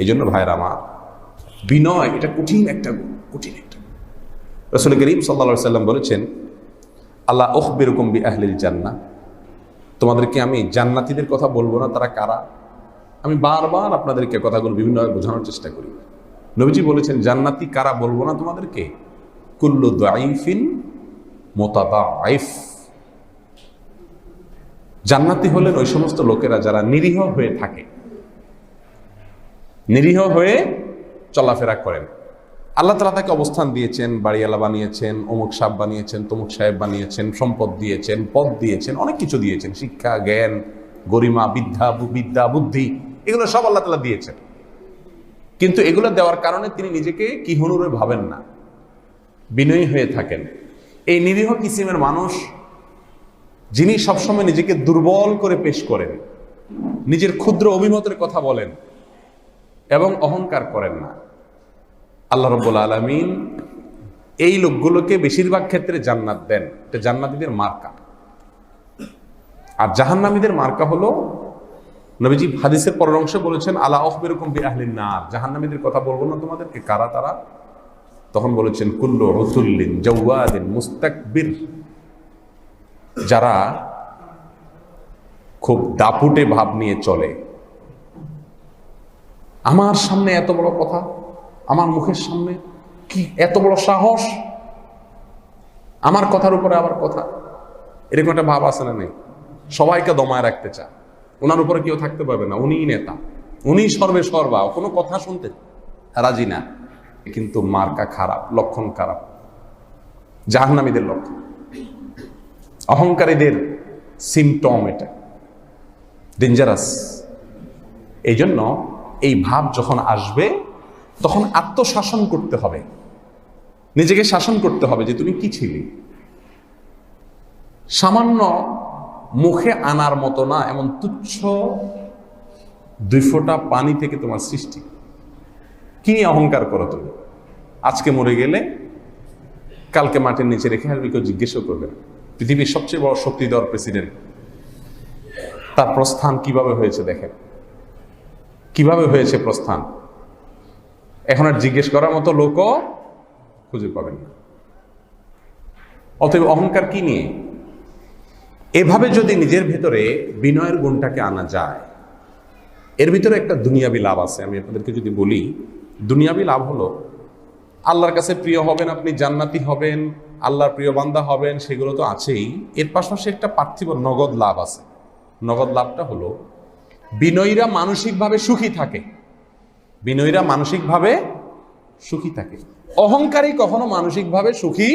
এই জন্য ভাইয়ের আমার, বিনয় এটা কঠিন একটা গুণ, কঠিন একটা। রাসূল করিম সাল্লাল্লাহু আলাইহি সাল্লাম বলেছেন, আল্লাহ উখবিরুকুম বিআহলিল জান্নাহ, তোমাদেরকে আমি জান্নাতীদের কথা বলবো না, তারা কারা? আমি বারবার আপনাদেরকে কথাগুলো বিভিন্নভাবে বোঝানোর চেষ্টা করি। নবীজি বলেছেন, জান্নাতি কারা বলবো না তোমাদেরকে? কুল্লু দাঈফিন মুতাদাঈফ। জান্নাতি হলেন ওই সমস্ত লোকেরা যারা নিরীহ হয়ে থাকে, নিরীহ হয়ে চলাফেরা করেন। আল্লাহ তাআলা তাকে অবস্থান দিয়েছেন, বাড়িওয়ালা বানিয়েছেন, অমুক সাহেব বানিয়েছেন, তমুক সাহেব বানিয়েছেন, সম্পদ দিয়েছেন, পদ দিয়েছেন, অনেক কিছু দিয়েছেন, শিক্ষা, জ্ঞান, গরিমা, বিদ্যা, বুদ্ধি, এগুলো সব আল্লাহ তাআলা দিয়েছেন। কিন্তু এগুলো দেওয়ার কারণে তিনি নিজেকে কি হনুরে ভাবেন না, বিনয়ী হয়ে থাকেন। এই নিরীহ কিসিমের মানুষ, যিনি সবসময় নিজেকে দুর্বল করে পেশ করেন, নিজের ক্ষুদ্র অভিমতের কথা বলেন এবং অহংকার করেন না, আল্লাহ রাব্বুল আলামিন এই লোকগুলোকে বেশিরভাগ ক্ষেত্রে জান্নাত দেন। এটা জান্নাতীদের মার্কা। আর জাহান্নামীদের মার্কা হলো, নবীজি হাদিসের পরের অংশে বলেছেন, আলা উখবিরুকুম বিআহলিন নার, জাহান্নামীদের কথা বলবো না তোমাদেরকে, কারা তারা? তখন বলেছেন, কুল্লু উতুল্লিন জাওয়াদিন মুস্তাকবির, যারা খুব দাপুটে ভাব নিয়ে চলে। আমার সামনে এত বড় কথা, আমার মুখের সামনে কি এত বড় সাহস, আমার কথার উপরে আবার কথা, এরকম একটা ভাব আছে না? নেই? সবাইকে দমায় রাখতে চায়, ওনার উপরে কেউ থাকতে পারবে না, উনিই নেতা, উনিই সর্বে সর্বা, কোনো কথা শুনতে রাজি না। কিন্তু মার্কা খারাপ, লক্ষণ খারাপ, জাহান্নামীদের লক্ষণ, অহংকারীদের সিমটম, এটা ডেঞ্জারাস। এই জন্য এই ভাব যখন আসবে তখন আত্মশাসন করতে হবে, নিজেকে শাসন করতে হবে যে তুমি কি ছিলি। সামান্য মুখে আনার মতো না এমন তুচ্ছ 2 ফোঁটা পানি থেকে তোমার সৃষ্টি, কি নিয়ে অহংকার করো তুমি? আজকে মরে গেলে কালকে মাটির নিচে রেখে আসবে, কেউ জিজ্ঞেসও করবে না। পৃথিবীর সবচেয়ে বড় শক্তিধর প্রেসিডেন্ট, তার প্রস্থান কিভাবে হয়েছে দেখেন, কিভাবে হয়েছে প্রস্থান, এখন আর জিজ্ঞেস করার মতো লোকও খুঁজে পাবেন না। অতএব অহংকার কি নিয়ে? এভাবে যদি নিজের ভেতরে বিনয়ের গুণটাকে আনা যায়, এর ভিতরে একটা দুনিয়াবি লাভ আছে। আমি আপনাদেরকে যদি বলি, দুনিয়াবি লাভ হলো, আল্লাহর কাছে প্রিয় হবেন, আপনি জান্নাতি হবেন, আল্লাহর প্রিয় বান্দা হবেন, সেগুলো তো আছেই। এর পাশাপাশি একটা পার্থিব নগদ লাভ আছে। নগদ লাভটা হলো, বিনয়ীরা মানসিকভাবে সুখী থাকে, বিনয়ীরা মানসিকভাবে সুখী থাকে। অহংকারী কখনো মানসিকভাবে সুখী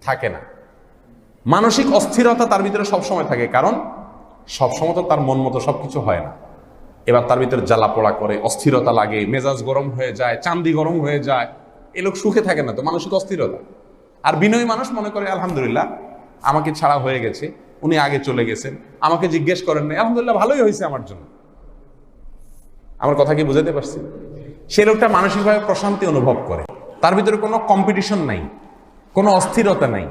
থাকে না। মানসিক অস্থিরতা তার ভিতরে সবসময় থাকে, কারণ সবসময় তো তার মন মতো সবকিছু হয় না। এবার তার ভিতরে জ্বালা পোড়া করে, অস্থিরতা লাগে, মেজাজ গরম হয়ে যায়, চান্দি গরম হয়ে যায়। এ লোক সুখে থাকে না, তো মানসিক অস্থিরতা। আর বিনয়ী মানুষ মনে করে, আলহামদুলিল্লাহ আমাকে ছাড়া হয়ে গেছে, উনি আগে চলে গেছেন, আমাকে জিজ্ঞেস করেন না, আলহামদুলিল্লাহ ভালোই হয়েছে আমার জন্য। আমার কথা কি বুঝাতে পারছি? সে লোকটা মানসিকভাবে প্রশান্তি অনুভব করে, তার ভিতরে কোনো কম্পিটিশন নাই, কোনো অস্থিরতা নাই,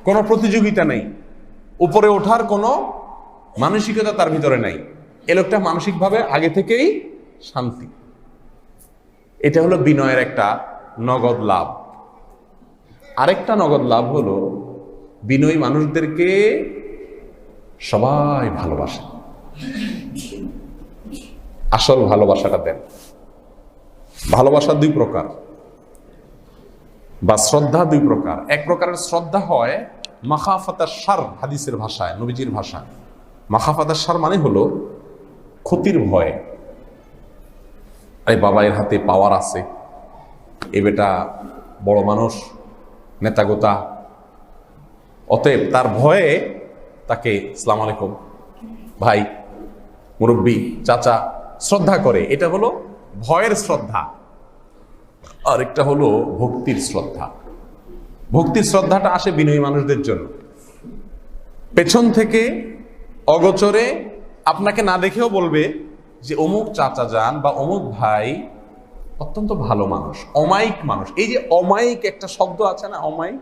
কোনো প্রতিযোগিতা নেই, উপরে ওঠার কোনো মানসিকতা তার ভিতরে নাই। এ লোকটা মানসিকভাবে আগে থেকেই শান্তি। এটা হলো বিনয়ের একটা নগদ লাভ। আরেকটা নগদ লাভ হলো, বিনয়ী মানুষদেরকে সবাই ভালোবাসে। আসল ভালোবাসাটা দেন। ভালোবাসা 2 প্রকার, বা শ্রদ্ধা 2 প্রকার। এক প্রকারের শ্রদ্ধা হয় মাখাফাতাশ শার, হাদিসের ভাষায়, নবীজির ভাষায়। মাখাফাতাশ শার মানে হলো ক্ষতির ভয়। আরে বাবা, এর হাতে পাওয়ার আছে, এ বেটা বড় মানুষ, নেতাগোতা, অতএব তার ভয়ে তাকে আসসালামু আলাইকুম, ভাই, মুরব্বী, চাচা শ্রদ্ধা করে। এটা হলো ভয়ের শ্রদ্ধা। আর একটা হলো ভক্তির শ্রদ্ধা। ভক্তির শ্রদ্ধাটা আসে বিনয়ী মানুষদের জন্য। পেছন থেকে অগোচরে আপনাকে না দেখেও বলবে যে অমুক চাচা যান বা অমুক ভাই অত্যন্ত ভালো মানুষ, অমায়িক মানুষ। এই যে অমায়িক একটা শব্দ আছে না, অমায়িক,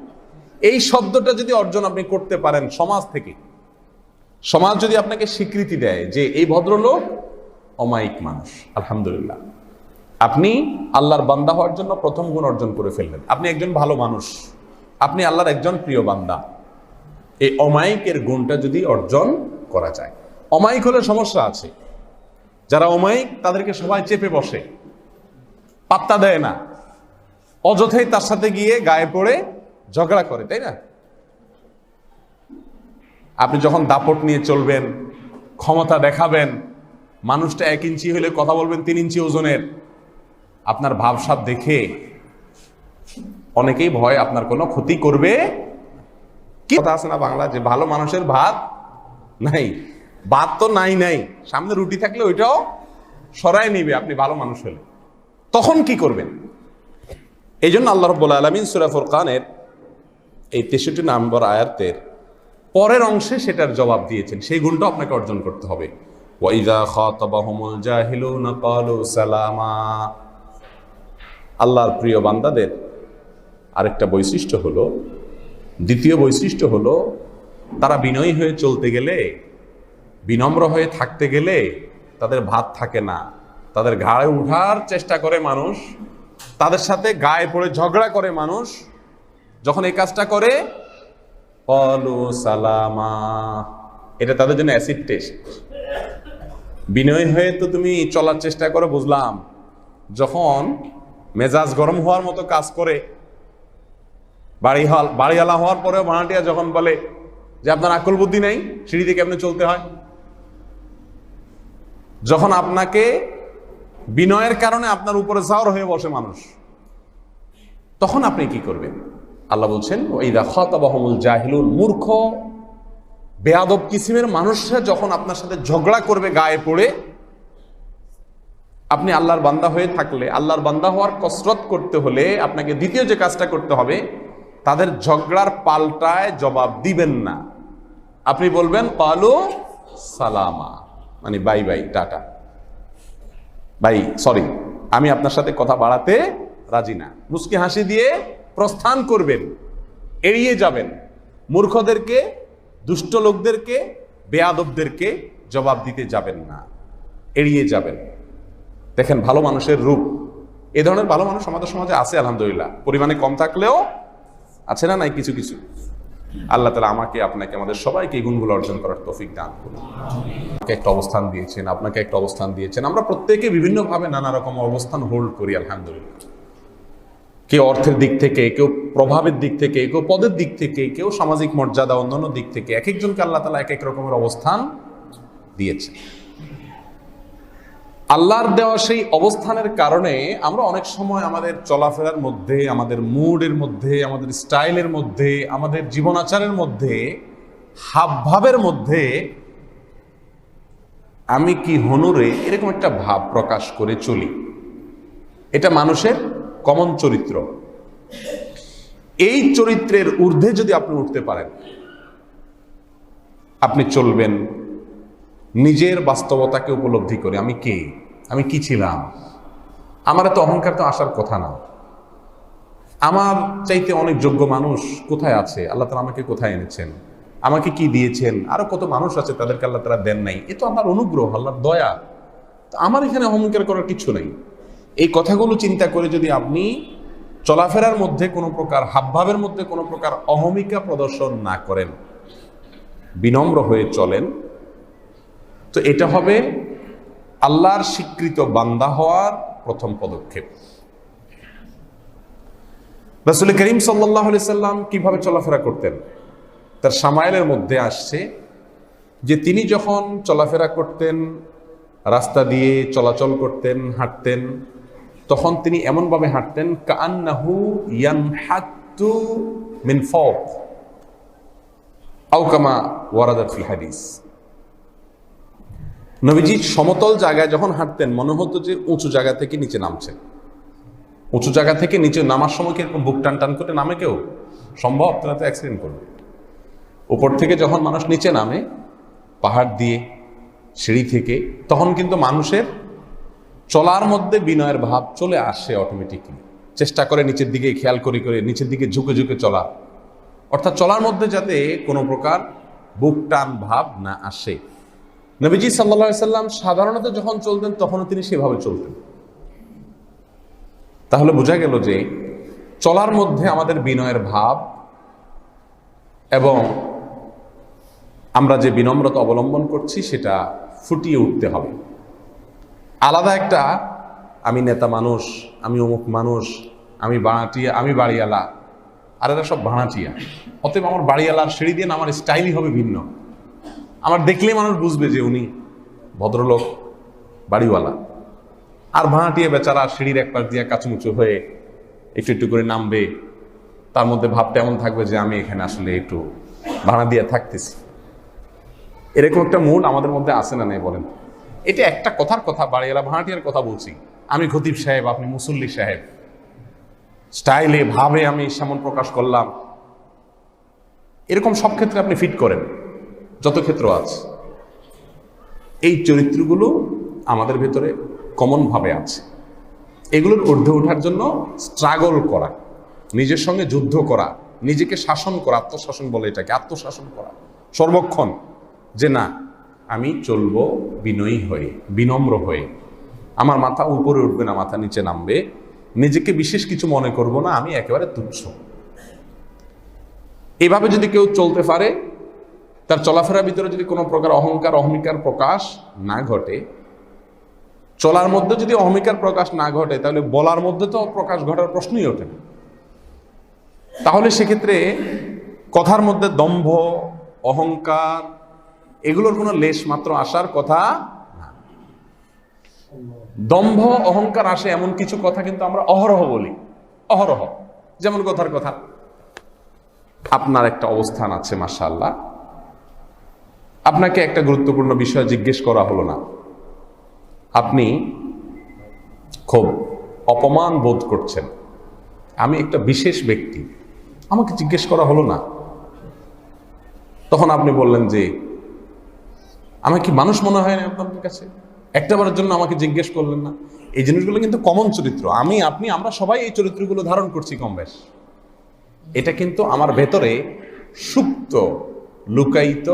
এই শব্দটা যদি অর্জন আপনি করতে পারেন সমাজ থেকে, সমাজ যদি আপনাকে স্বীকৃতি দেয় যে এই ভদ্রলোক অমায়িক মানুষ, আলহামদুলিল্লাহ, আপনি আল্লাহর বান্দা হওয়ার জন্য প্রথম গুণ অর্জন করে ফেললেন। আপনি একজন ভালো মানুষ, আপনি আল্লাহর একজন প্রিয় বান্দা। এই অমায়িকের গুণটা যদি অর্জন করা যায়। অমায়িক হলে সমস্যা আছে। যারা অমায়িক তাদেরকে সবাই চেপে বসে, পাত্তা দেয় না, অযথাই তার সাথে গিয়ে গায়ে পড়ে ঝগড়া করে, তাই না? আপনি যখন দাপট নিয়ে চলবেন, ক্ষমতা দেখাবেন, মানুষটা 1 ইঞ্চি হলে কথা বলবেন 3 ইঞ্চি ওজনের, আপনার ভাবসাব দেখে অনেকেই ভয় আপনার কোনো ক্ষতি করবে। কি কথা আছে না বাংলা, যে ভালো মানুষের ভাত নাই। ভাত তো নাই নাই, সামনে রুটি থাকলে ওইটাও সরায় নিবে আপনি ভালো মানুষ হলে। তখন কি করবেন? এই জন্য আল্লাহ রাব্বুল আলামিন সূরা ফুরকানের এই 63 নম্বর আয়াতের পরের অংশে সেটার জবাব দিয়েছেন। সেই গুণটা আপনাকে অর্জন করতে হবে। ওয়াইযা খাতাবাহুমুল জাহিলুনা ক্বালু সালামা। আল্লাহর প্রিয় বান্দাদের আরেকটা বৈশিষ্ট্য হলো, দ্বিতীয় বৈশিষ্ট্য হলো, তারা বিনয়ী হয়ে চলতে গেলে, বিনম্র হয়ে থাকতে গেলে তাদের ভাত থাকে না, তাদের ঘাড়ে উঠার চেষ্টা করে মানুষ, তাদের সাথে গায়ে পড়ে ঝগড়া করে মানুষ। যখন এই কাজটা করে ক্বালু সালামা, এটা তাদের জন্য অ্যাসিড টেস্ট। বিনয়ী হয়ে তো তুমি চলার চেষ্টা করো বুঝলাম, যখন মেজাজ গরম হওয়ার মতো কাজ করে, বাড়িওয়ালা হওয়ার পরেও ভাড়াটিয়া যখন বলে যে আপনার আকল বুদ্ধি নেই, সিঁড়িতে কেমনে চলতে হয়, যখন আপনাকে বিনয়ের কারণে আপনার উপরে জাওর হয়ে বসে মানুষ, তখন আপনি কি করবেন? আল্লাহ বলছেন ওয়াইযা খাতাবাহুমুল জাহিলুন, মূর্খ বেয়াদব কিসিমের মানুষরা যখন আপনার সাথে ঝগড়া করবে গায়ে পড়ে, আপনি আল্লাহর বান্দা হয়ে থাকলে, আল্লাহর বান্দা হওয়ার কসরত করতে হলে আপনাকে দ্বিতীয় যে কাজটা করতে হবে, তাদের ঝগড়ার পাল্টায় জবাব দিবেন না। আপনি বলবেন ক্বালু সালামা, মানে বাই বাই, টাটা, ভাই সরি, আমি আপনার সাথে কথা বাড়াতে রাজি না। মুস্কি হাসি দিয়ে প্রস্থান করবেন, এড়িয়ে যাবেন। মূর্খদেরকে, দুষ্ট লোকদেরকে, বেয়াদবদেরকে জবাব দিতে যাবেন না, এড়িয়ে যাবেন। দেখেন ভালো মানুষের রূপ, এ ধরনের ভালো মানুষ আমাদের সমাজে আছে আলহামদুলিল্লাহ, পরিমাণে কম থাকলেও আছে না নাই কিছু কিছু। আল্লাহ তাআলা আমাকে, আপনাকে, আমাদের সবাইকে এই গুণগুলো অর্জন করার তৌফিক দান করুন। আমাকে একটা অবস্থান দিয়েছেন, আপনাকে একটা অবস্থান দিয়েছেন। আমরা প্রত্যেকে বিভিন্নভাবে নানা রকম অবস্থান হোল্ড করি আলহামদুলিল্লাহ। কেউ অর্থের দিক থেকে, কেউ প্রভাবের দিক থেকে, কেউ পদের দিক থেকে, কেউ সামাজিক মর্যাদা, অন্যান্য দিক থেকে। এক একজনকে আল্লাহ তাআলা এক এক রকমের অবস্থান দিয়েছেন। আল্লাহর দেওয়া সেই অবস্থানের কারণে আমরা অনেক সময় আমাদের চলাফেরার মধ্যে, আমাদের মুডের মধ্যে, আমাদের স্টাইলের মধ্যে, আমাদের জীবনাচারের মধ্যে, হাবভাবের মধ্যে আমি কি হনুরে এরকম একটা ভাব প্রকাশ করে চলি। এটা মানুষের কমন চরিত্র। এই চরিত্রের ঊর্ধ্বে যদি আপনি উঠতে পারেন, আপনি চলবেন নিজের বাস্তবতাকে উপলব্ধি করে। আমি কে, আমি কি ছিলাম, আমার এত অহংকার তো আসার কথা না। আমার চাইতে অনেক যোগ্য মানুষ কোথায় আছে, আল্লাহ তাআলা আমাকে কোথায় এনেছেন, আমাকে কি দিয়েছেন, আরো কত মানুষ আছে তাদেরকে আল্লাহ তাআলা দেন নাই। এ তো আমার অনুগ্রহ, আল্লাহর দয়া। আমার এখানে অহংকার করার কিছু নাই। এই কথাগুলো চিন্তা করে যদি আপনি চলাফেরার মধ্যে কোনো প্রকার, হাবভাবের মধ্যে কোনো প্রকার অহমিকা প্রদর্শন না করেন, বিনম্র হয়ে চলেন, তো এটা হবে আল্লাহর স্বীকৃত বান্দা হওয়ার প্রথম পদক্ষেপ। রাসূল করিম সাল্লাল্লাহু আলাইহি সাল্লাম কিভাবে চলাফেরা করতেন, তার শামাইলের মধ্যে আসছে যে তিনি যখন চলাফেরা করতেন, রাস্তা দিয়ে চলাচল করতেন, হাঁটতেন, তখন তিনি এমনভাবে হাঁটতেন কাআন্নাহু ইয়ানহাতু মিন ফাওক আও কামা ওয়ারাদা ফিল হাদিস। নবীজি সমতল জায়গায় যখন হাঁটতেন মনে হতো যে উঁচু জায়গা থেকে নিচে নামছেন। উঁচু জায়গা থেকে নিচে নামার সময় কিরকম বুক টান টান করে নামে কেউ, সম্ভব তারা তো অ্যাক্সিডেন্ট করবে। উপর থেকে যখন মানুষ নিচে নামে পাহাড় দিয়ে, সিঁড়ি থেকে, তখন কিন্তু মানুষের চলার মধ্যে বিনয়ের ভাব চলে আসে অটোমেটিকলি। চেষ্টা করে নিচের দিকে খেয়াল করে করে নিচের দিকে ঝুঁকে ঝুঁকে চলা, অর্থাৎ চলার মধ্যে যাতে কোনো প্রকার বুক টান ভাব না আসে। নবীজি সাল্লাল্লাহু আলাইহি সাল্লাম সাধারণত যখন চলতেন তখনও তিনি সেভাবে চলতেন। তাহলে বোঝা গেল যে চলার মধ্যে আমাদের বিনয়ের ভাব এবং আমরা যে বিনম্রতা অবলম্বন করছি সেটা ফুটিয়ে উঠতে হবে। আলাদা একটা আমি নেতা মানুষ, আমি অমুক মানুষ, আমি বাড়াটিয়া, আমি বাড়িওয়ালা, আর এরা সব ভাড়াটিয়া, অতএব আমার বাড়িওয়ালার সিঁড়ি দিয়ে আমার স্টাইলই হবে ভিন্ন। আমার দেখলেই মানুষ বুঝবে যে উনি ভদ্রলোক, বাড়িওয়ালা। আর ভাড়াটিয়া বেচারা সিঁড়ির এক পাশ দিয়ে কাচুমুচু হয়ে একটু একটু করে নামবে, তার মধ্যে ভাবটা এমন থাকবে যে আমি এখানে আসলে একটু ভাড়া দিয়ে থাকতেছি। এরকম একটা মুড আমাদের মধ্যে আসে না, নেই বলেন? এটা একটা কথার কথা, বাড়িওয়ালা ভাড়াটিয়ার কথা বলছি। আমি খতিব সাহেব, আপনি মুসল্লি সাহেব, স্টাইলে ভাবে আমি সেমন প্রকাশ করলাম, এরকম সব ক্ষেত্রে আপনি ফিট করেন, যত ক্ষেত্র আছে। এই চরিত্রগুলো আমাদের ভেতরে কমন ভাবে আছে। এগুলোর ঊর্ধ্বে ওঠার জন্য স্ট্রাগল করা, নিজের সঙ্গে যুদ্ধ করা, নিজেকে শাসন করা, আত্মশাসন বলে এটাকে, আত্মশাসন করা সর্বক্ষণ, যে না আমি চলবো বিনয়ী হয়ে, বিনম্র হয়ে, আমার মাথা উপরে উঠবে না, মাথা নিচে নামবে, নিজেকে বিশেষ কিছু মনে করব না, আমি একেবারে তুচ্ছ। এভাবে যদি কেউ চলতে পারে, তার চলাফেরার ভিতরে যদি কোনো প্রকার অহংকার অহমিকার প্রকাশ না ঘটে, চলার মধ্যে যদি অহমিকার প্রকাশ না ঘটে, তাহলে বলার মধ্যে তো প্রকাশ ঘটার প্রশ্নই ওঠে না। তাহলে সেক্ষেত্রে কথার মধ্যে দম্ভ, অহংকার, এগুলোর কোনো লেশ মাত্র আসার কথা না। দম্ভ অহংকার আসে এমন কিছু কথা কিন্তু আমরা অহরহ বলি, অহরহ। যেমন কথার কথা, আপনার একটা অবস্থান আছে মাশাআল্লাহ, আপনাকে একটা গুরুত্বপূর্ণ বিষয় জিজ্ঞেস করা হলো না, আপনি খুব অপমান বোধ করছেন, আমি একটা বিশেষ ব্যক্তি, আমাকে জিজ্ঞেস করা হলো না। তখন আপনি বললেন যে আমার কি মানুষ মনে হয় না আপনার কাছে, একটাবারের জন্য আমাকে জিজ্ঞেস করলেন না। এই জিনিসগুলো কিন্তু কমন চরিত্র, আমি আপনি আমরা সবাই এই চরিত্রগুলো ধারণ করছি কম বেশ। এটা কিন্তু আমার ভেতরে সুপ্ত লুকায়িত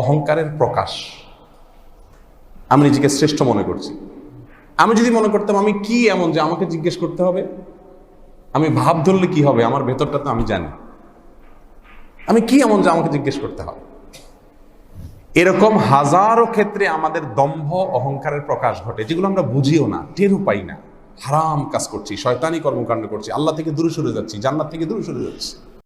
অহংকারের প্রকাশ। আমি নিজেকে শ্রেষ্ঠ মনে করছি। আমি যদি মনে করতাম আমি কি এমন যে আমাকে জিজ্ঞেস করতে হবে, আমি ভাব ধরলে কি হবে, আমার ভেতরটা তো আমি জানি, আমি কি এমন যে আমাকে জিজ্ঞেস করতে হবে। এরকম হাজারো ক্ষেত্রে আমাদের দম্ভ অহংকারের প্রকাশ ঘটে, যেগুলো আমরা বুঝিও না, টেরও পাই না। হারাম কাজ করছি, শয়তানি কর্মকাণ্ড করছি, আল্লাহ থেকে দূরে সরে যাচ্ছি, জান্নাত থেকে দূরে সরে যাচ্ছি।